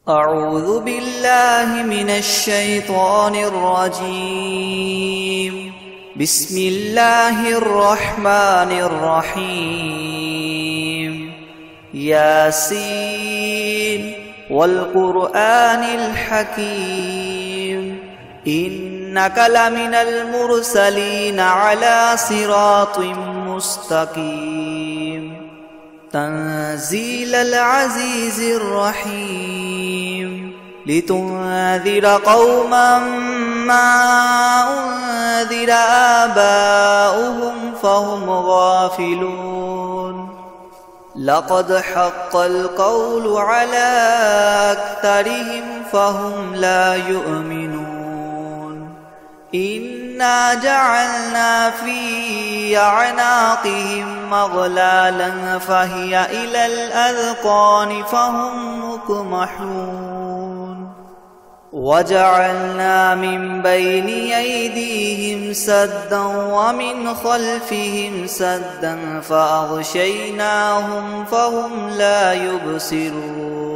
أعوذ بالله من الشيطان الرجيم. بسم الله الرحمن الرحيم. ياسين والقرآن الحكيم إنك لمن المرسلين على صراط مستقيم تنزيل العزيز الرحيم لتنذر قوما ما أنذر آباؤهم فهم غافلون لقد حق القول على أكثرهم فهم لا يؤمنون إنا جعلنا في أعناقهم مغلالا فهي إلى الأذقان فهم مقمحون وجعلنا من بين أيديهم سدا ومن خلفهم سدا فأغشيناهم فهم لا يبصرون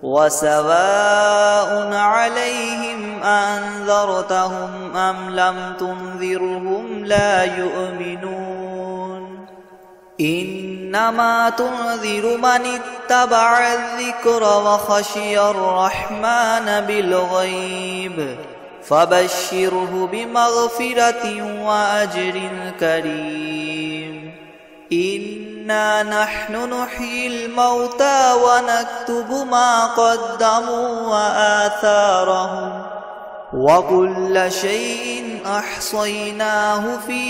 وسواء عليهم أنذرتهم أم لم تنذرهم لا يؤمنون إنما تنذر من اتبع الذكر وخشي الرحمن بالغيب فبشره بمغفرة وأجر كريم إنا نحن نحيي الموتى ونكتب ما قدموا وآثارهم وكل شيء أحصيناه في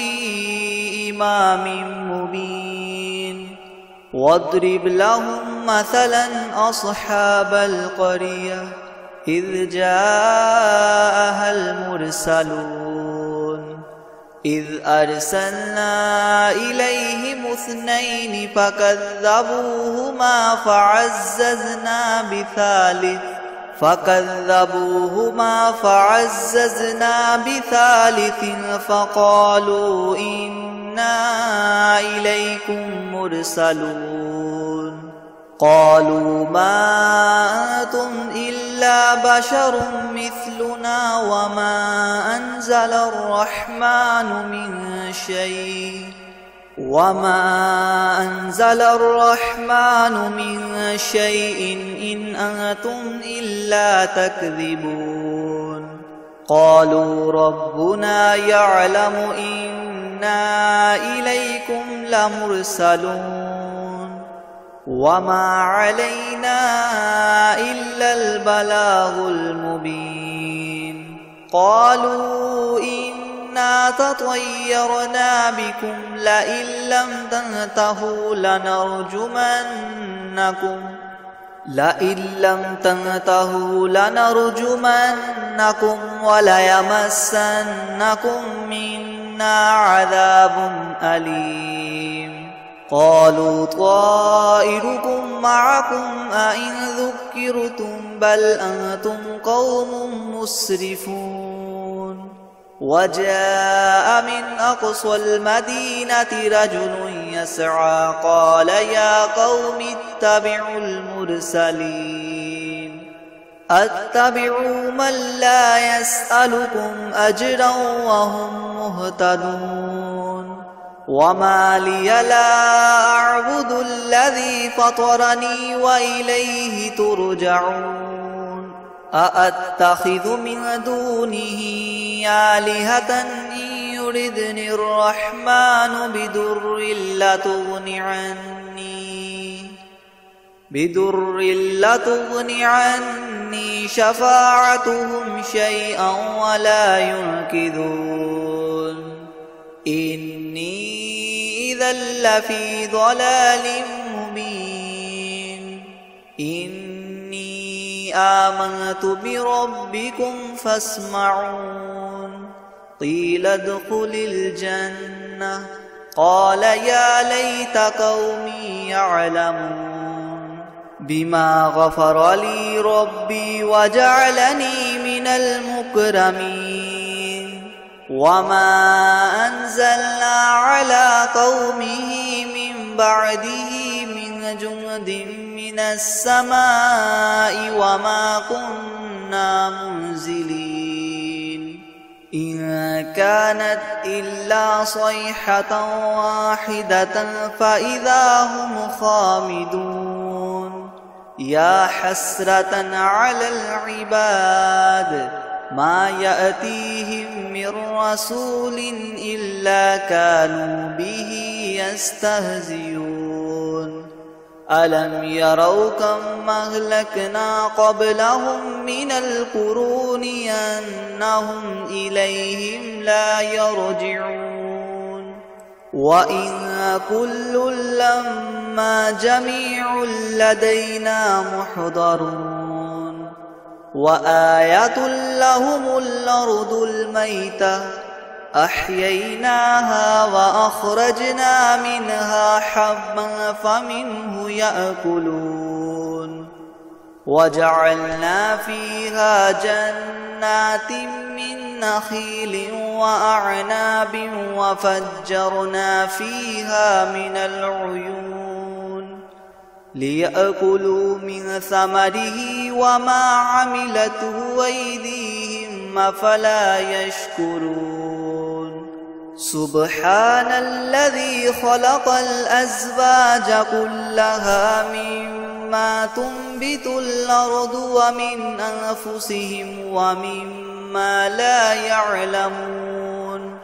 إمام مبين واضرب لهم مثلا أصحاب القرية إذ جاءها المرسلون إذ أرسلنا إليهم 2 فعززنا بثالث فقالوا إنا إليكم مرسلون قالوا ما أنتم إلا بشر مثلنا وما أنزل الرحمن من شيء إن أنتم إلا تكذبون قالوا ربنا يعلم إنا إليكم لمرسلون وما علينا إلا البلاغ المبين قالوا إنا تطيرنا بكم لئن لم تنتهوا لنرجمنكم وليمسنكم منا عذاب أليم قالوا طائركم معكم أئن ذكرتم بل أنتم قوم مسرفون وجاء من أقصى المدينة رجل يسعى قال يا قوم اتبعوا المرسلين اتبعوا من لا يسألكم أجرا وهم مهتدون وما لي لا أعبد الذي فطرني وإليه ترجعون أأتخذ من دونه آلهة إن يردني الرحمن بدر لتغن عني شفاعتهم شيئا ولا ينقذون إني إذا لفي ضلال مبين إني آمنت بربكم فاسمعون قيل ادخل الجنة قال يا ليت قومي يعلمون بما غفر لي ربي وجعلني من المكرمين وما أنزلنا على قومه من بعده من جند من السماء وما كنا منزلين إن كانت إلا صيحة واحدة فإذا هم خامدون يا حسرة على العباد ما يأتيهم من رسول إلا كانوا به يستهزئون ألم يروا كم أهلكنا قبلهم من القرون أنهم إليهم لا يرجعون وإن كل لما جميع لدينا محضرون وآية لهم الأرض الميتة أحييناها وأخرجنا منها حبا فمنه يأكلون وجعلنا فيها جنات من نخيل وأعناب وفجرنا فيها من العيون ليأكلوا من ثمره وما عملته أيديهم أفلا يشكرون سبحان الذي خلق الأزواج كلها مما تنبت الأرض ومن أنفسهم ومما لا يعلمون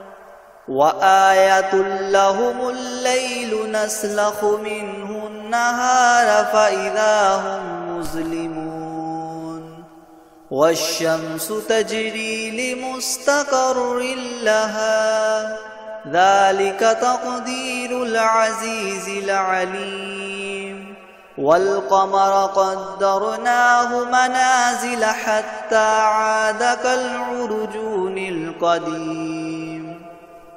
وآية لهم الليل نسلخ منه النهار فإذا هم مظلمون والشمس تجري لمستقر لها ذلك تقدير العزيز العليم والقمر قدرناه منازل حتى عاد كالعرجون القديم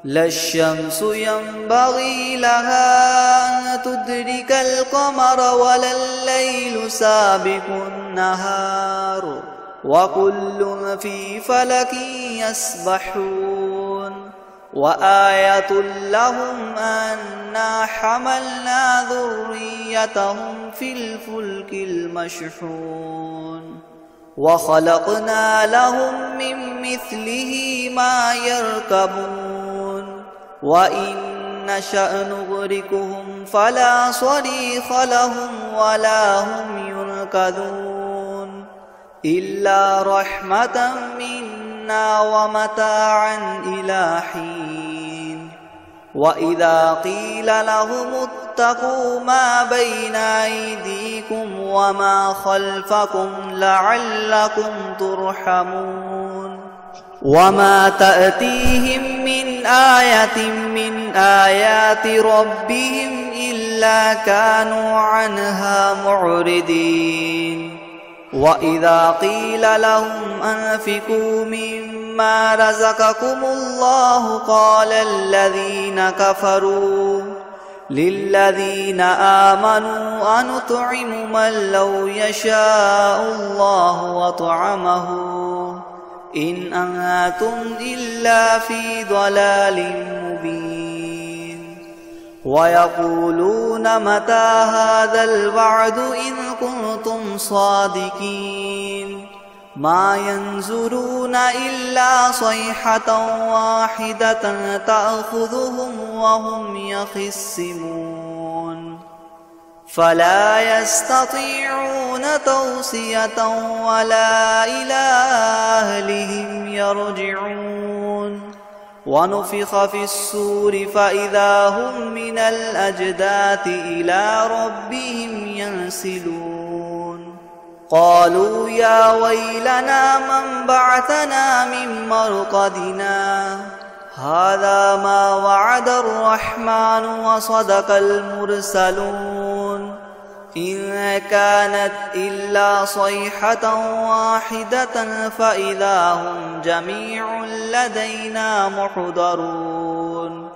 لا الشمس ينبغي لها أن تدرك القمر ولا الليل سابق النهار وكل في فلك يسبحون وآية لهم أنا حملنا ذريتهم في الفلك المشحون وخلقنا لهم من مثله ما يركبون وإن نشأ نغرقهم فلا صريخ لهم ولا هم ينقذون إلا رحمة منا ومتاعا إلى حين وإذا قيل لهم اتقوا ما بين أيديكم وما خلفكم لعلكم ترحمون وما تأتيهم من آية من آيات ربهم إلا كانوا عنها معرضين وإذا قيل لهم أنفقوا مما رزقكم الله قال الذين كفروا للذين آمنوا أنطعم من لو يشاء الله وطعمه إن أنتم إلا في ضلال مبين ويقولون متى هذا الوعد إن كنتم صادقين ما ينظرون إلا صيحة واحدة تأخذهم وهم يخصمون فلا يستطيعون توصية ولا إلى أهلهم يرجعون ونفخ في الصور فإذا هم من الأجداث إلى ربهم ينسلون قالوا يا ويلنا من بعثنا من مرقدنا هذا ما وعد الرحمن وصدق المرسلون إن كانت إلا صيحة واحدة فإذا هم جميع لدينا محضرون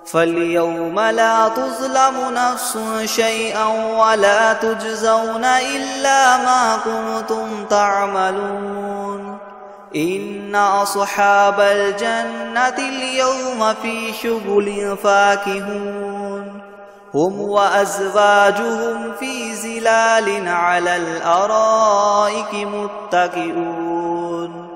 فاليوم لا تظلم نفس شيئا ولا تجزون إلا ما كنتم تعملون إن أصحاب الجنة اليوم في شغل فاكهون هم وأزواجهم في ظلال على الأرائك متكئون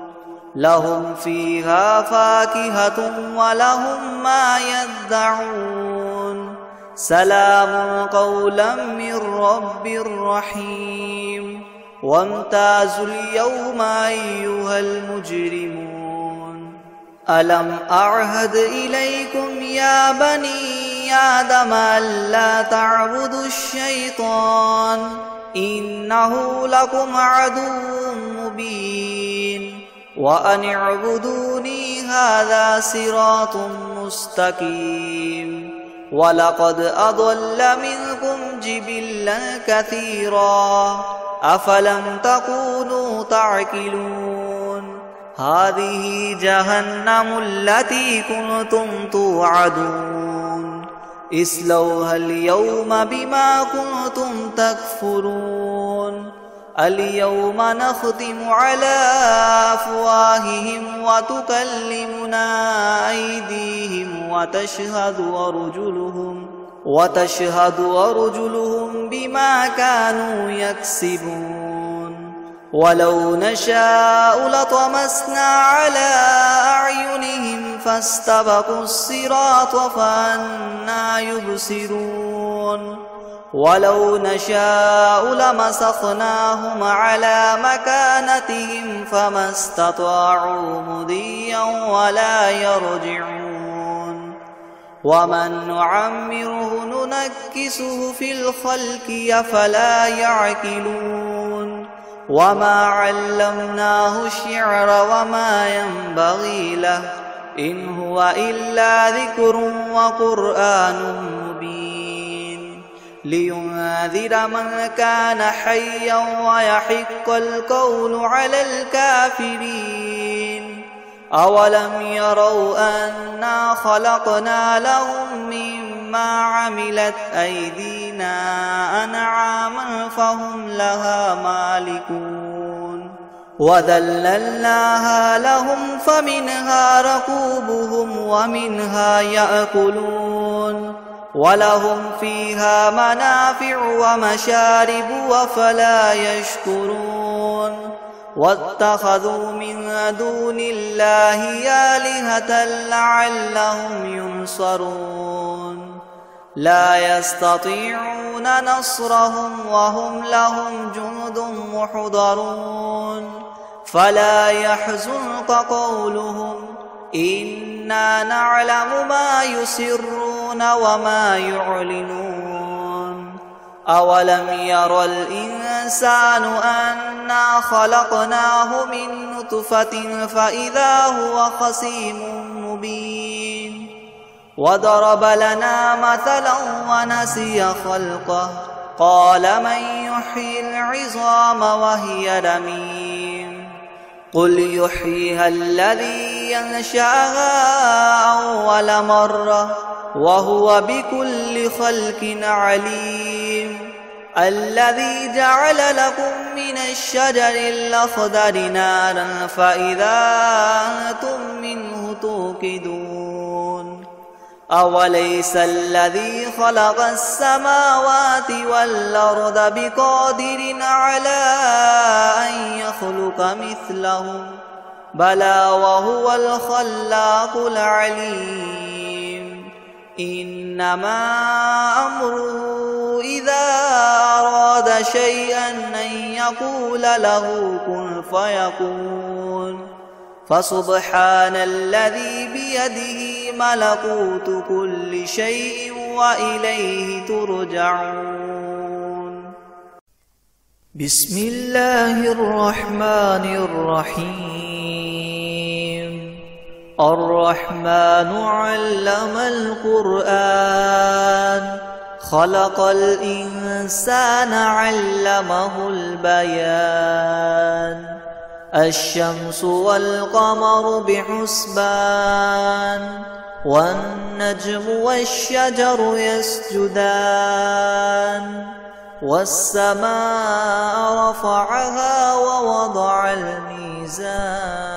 لهم فيها فاكهة ولهم ما يدعون سلام قولا من رب رحيم وامتازوا اليوم أيها المجرمون ألم أعهد إليكم يا بني آدم ألا تعبدوا الشيطان إنه لكم عدو مبين وأن اعبدوني هذا صراط مستقيم ولقد أضل منكم جبلا كثيرا أفلم تكونوا تعقلون هذه جهنم التي كنتم توعدون اصلوها اليوم بما كنتم تكفرون اليوم نختم على أفواههم وتكلمنا أيديهم وتشهد أرجلهم بما كانوا يكسبون ولو نشاء لطمسنا على أعينهم فاستبقوا الصراط فأنى يبصرون ولو نشاء لمسخناهم على مكانتهم فما استطاعوا مضيا ولا يرجعون ومن نعمره ننكسه في الخلق أفلا يعقلون وما علمناه الشعر وما ينبغي له إن هو إلا ذكر وقرآن مبين لينذر من كان حيا ويحق القول على الكافرين أولم يروا أنا خلقنا لهم مما عملت أيدينا أنعاما فهم لها مالكون وذللناها لهم فمنها ركوبهم ومنها يأكلون ولهم فيها منافع ومشارب أفلا يشكرون واتخذوا من دون الله آلهة لعلهم ينصرون لا يستطيعون نصرهم وهم لهم جند محضرون فلا يحزنك قولهم إنا نعلم ما يسرون وما يعلنون أولم ير الإنسان أنا خلقناه من نطفة فإذا هو خصيم مبين وضرب لنا مثلا ونسي خلقه قال من يحيي العظام وهي رميم قل يحييها الذي ينشأها أول مرة وهو بكل خلق عليم الذي جعل لكم من الشجر الأخضر نارا فإذا أنتم منه توقدون أوليس الذي خلق السماوات والأرض بقادر على أن يخلق مثلهم بلى وهو الخلاق العليم إنما أمره إذا أراد شيئا أن يقول له كن فيكون فسبحان الذي بيده ملكوت كل شيء وإليه ترجعون بسم الله الرحمن الرحيم الرحمن علم القرآن خلق الإنسان علمه البيان الشمس والقمر بحسبان والنجم والشجر يسجدان والسماء رفعها ووضع الميزان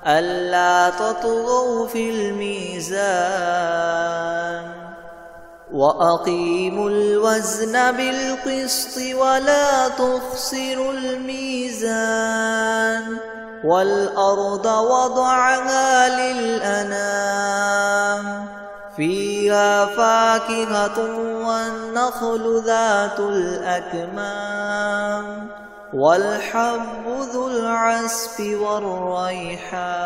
ألا تطغوا في الميزان وأقيموا الوزن بالقسط ولا تخسروا الميزان والأرض وضعها للأنام فيها فاكهة والنخل ذات الأكمام والحب ذو العصف والريحان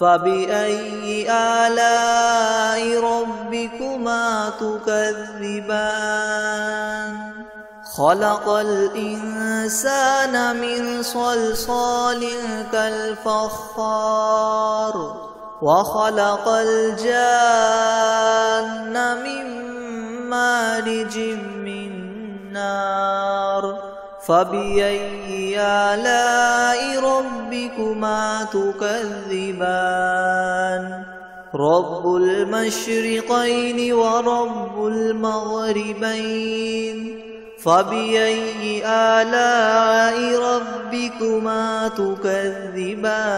فبأي آلاء ربكما تكذبان خلق الإنسان من صلصال كالفخار وخلق الجان من مارج من نار فبأي آلاء ربكما تكذبان رب المشرقين ورب المغربين فبأي آلاء ربكما تكذبان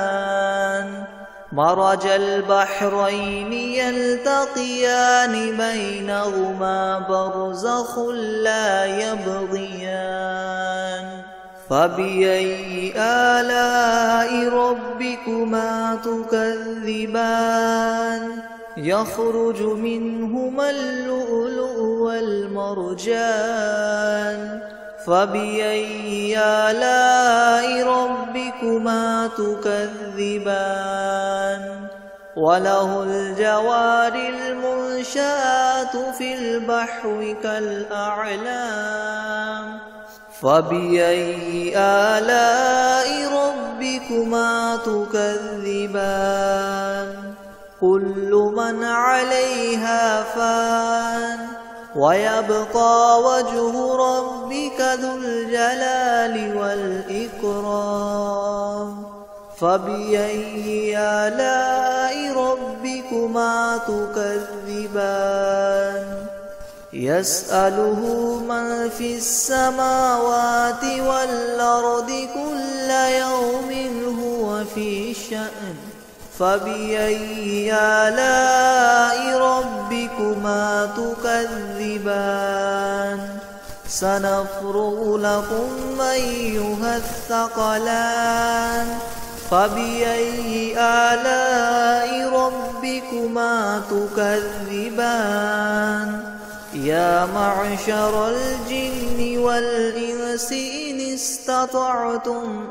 مرج البحرين يلتقيان بينهما برزخ لا يبغيان فبأي آلاء ربكما تكذبان يخرج منهما اللؤلؤ والمرجان فبأي آلاء ربكما تكذبان وله الجوار المنشآت في البحر كالأعلام فبأي آلاء ربكما تكذبان كل من عليها فان ويبقى وجه ربك ذو الجلال والإكرام فبأي آلاء ربكما تكذبان يسأله من في السماوات والأرض كل يوم هو في شأن فبأي آلاء ربكما تكذبان سنفرغ لكم أيها الثقلان فبأي آلاء ربكما تكذبان يا معشر الجن والإنس إن استطعتم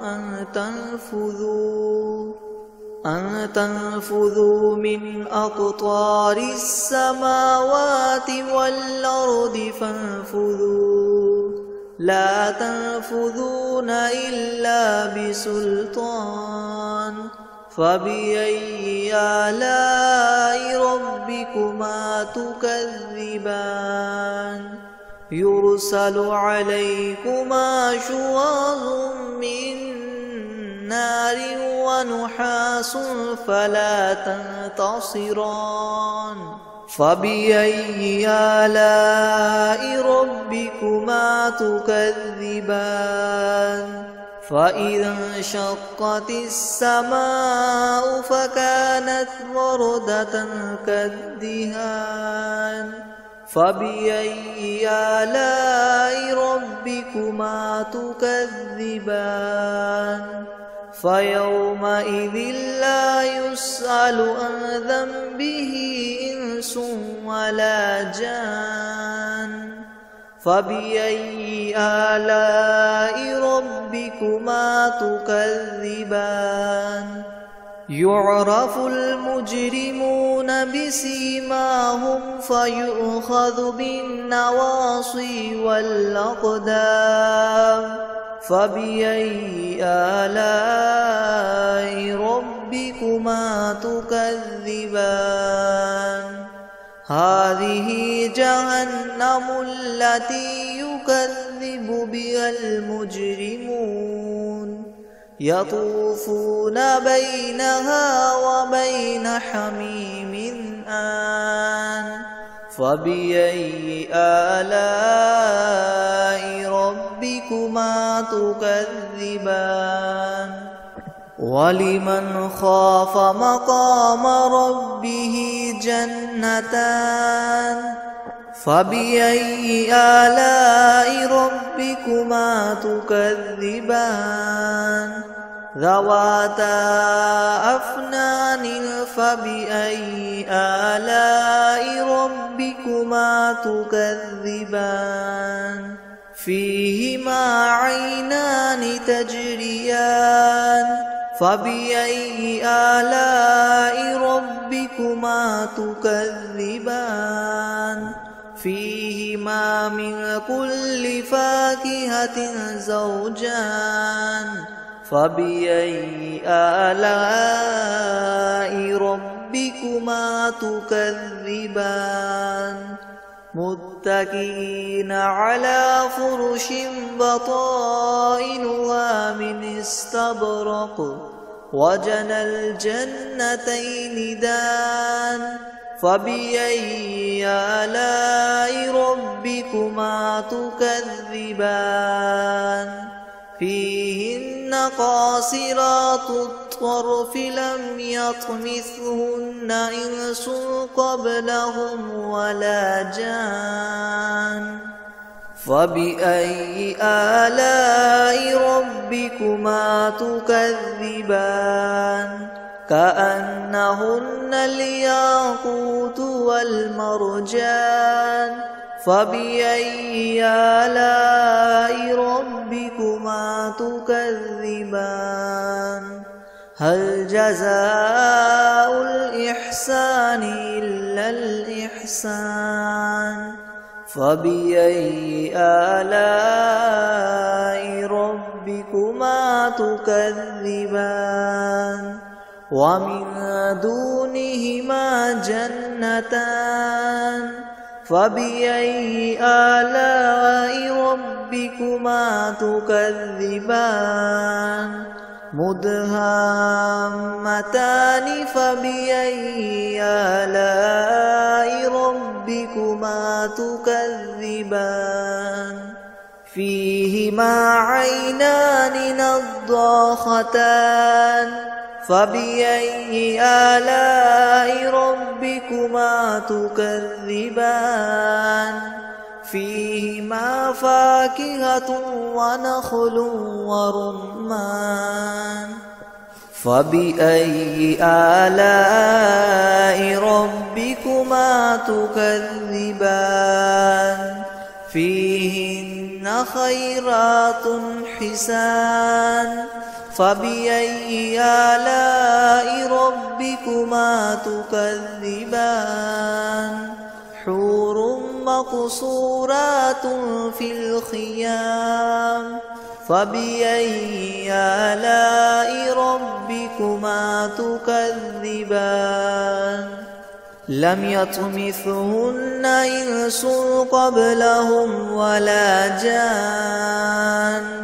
أن تنفذوا من أقطار السماوات والأرض فانفذوا لا تنفذون إلا بسلطان فبأي آلاء ربكما تكذبان يرسل عليكما شواظ من نار ونحاس فلا تنتصران فبأي آلاء ربكما تكذبان فإذا انشقت السماء فكانت وردة كالدهان فبأي آلاء ربكما تكذبان فيومئذ لا يسأل عن ذنبه إنس ولا جان فبأي آلاء ربكما تكذبان يعرف المجرمون بسيماهم فيؤخذ بالنواصي والأقدام فبأي آلاء ربكما تكذبان هذه جهنم التي يكذب بها المجرمون يطوفون بينها وبين حميم آن فبأي آلاء ربكما تكذبان ولمن خاف مقام ربه جنتان فبأي آلاء ربكما تكذبان ذواتا أفنان فبأي آلاء ربكما تكذبان فيهما عينان تجريان فبأي آلاء ربكما تكذبان فيهما من كل فاكهة زوجان فبأي آلاء ربكما تكذبان متكئين على فرش بطائنها من استبرق وجنى الجنتين دان فبأي آلاء ربكما تكذبان فيهن قاصرات الطرف لم يطمثهن إنس قبلهم ولا جان فبأي آلاء ربكما تكذبان كأنهن الياقوت والمرجان فبأي آلاء ربكما تكذبان هل جزاء الإحسان إلا الإحسان فبأي آلاء ربكما تكذبان ومن دونهما جنتان فبأي آلاء ربكما تكذبان مدهامتان فبأي آلاء ربكما تكذبان فيهما عينان نضاختان فبأي آلاء ربكما تكذبان فيهما فاكهة ونخل ورمان فبأي آلاء ربكما تكذبان فيهن خيرات حسان فبأي آلاء ربكما تكذبان حور مقصورات في الخيام فبأي آلاء ربكما تكذبان لم يطمثهن إنس قبلهم ولا جان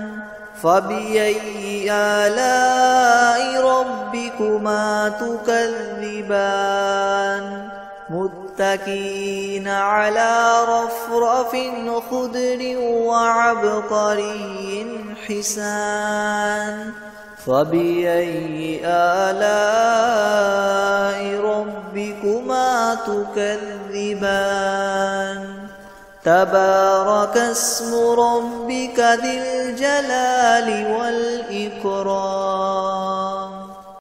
فبأي آلاء ربكما تكذبان متكئين على رفرف خضر وعبقري حسان فبأي آلاء ربكما تكذبان تبارك اسم ربك ذي الجلال والإكرام